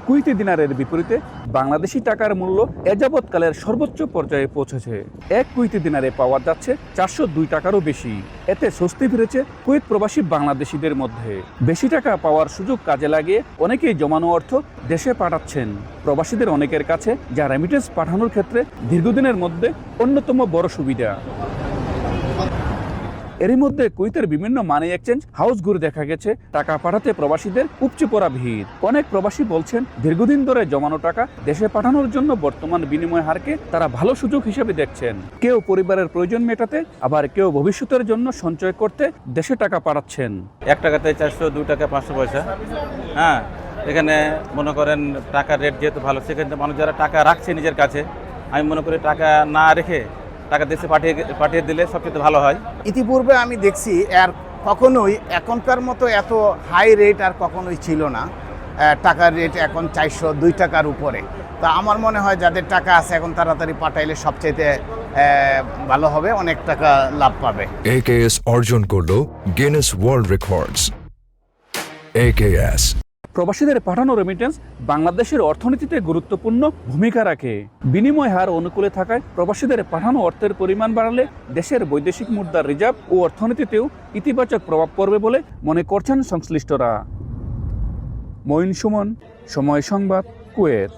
কুইতি দিনারের বিপরীতে বাংলাদেশি টাকার মূল্য এ যাবৎকালের সর্বোচ্চ পর্যায়ে পৌঁছেছে। এক কুইতি দিনারে পাওয়া যাচ্ছে 402 টাকারও বেশি। এতে স্বস্তি ফিরেছে কুয়েত প্রবাসী বাংলাদেশিদের মধ্যে। বেশি টাকা পাওয়ার সুযোগ কাজে লাগিয়ে অনেকেই জমানো অর্থ দেশে পাঠাচ্ছেন। প্রবাসীদের অনেকের কাছে যা রেমিটেন্স পাঠানোর ক্ষেত্রে দীর্ঘদিনের মধ্যে অন্যতম বড় সুবিধা। এরই মধ্যে কুয়েতের বিভিন্ন মানি এক্সচেঞ্জ হাউস ঘুরে দেখা গেছে টাকা পাঠাতে প্রবাসীদের উপচে পড়া ভিড়। অনেক প্রবাসী বলছেন দীর্ঘদিন ধরে জমানো টাকা দেশে পাঠানোর জন্য বর্তমান বিনিময় হারকে তারা ভালো সুযোগ হিসেবে দেখছেন। কেউ পরিবারের প্রয়োজন মেটাতে, আবার কেউ ভবিষ্যতের জন্য সঞ্চয় করতে দেশে টাকা পাঠাচ্ছেন। 1 টাকাতে 400, 2 টাকা 500 পয়সা। হ্যাঁ, এখানে মনে করেন টাকার রেট যেহেতু ভালো, সেখানে মানুষ যারা টাকা রাখছে নিজের কাছে, আমি মনে করি টাকা না রেখে টাকা দেশে পাঠিয়ে দিলে সবচেয়ে ভালো হয়। ইতিপূর্বে আমি দেখছি আর কখনোই এখনকার মতো এত হাই রেট আর কখনোই ছিল না। টাকার রেট এখন 402 টাকার উপরে। তা আমার মনে হয় যাদের টাকা আছে এখন তাড়াতাড়ি পাঠাইলে সবচাইতে ভালো হবে, অনেক টাকা লাভ পাবে। AKS অর্জন করলো গিনেস ওয়ার্ল্ড রেকর্ডস। AKS প্রবাসীদের পাঠানো রেমিটেন্স বাংলাদেশের অর্থনীতিতে গুরুত্বপূর্ণ ভূমিকা রাখে। বিনিময় হার অনুকূলে থাকায় প্রবাসীদের পাঠানো অর্থের পরিমাণ বাড়ালে দেশের বৈদেশিক মুদ্রার রিজার্ভ ও অর্থনীতিতেও ইতিবাচক প্রভাব পড়বে বলে মনে করছেন সংশ্লিষ্টরা। মঈন সুমন, সময় সংবাদ, কুয়েত।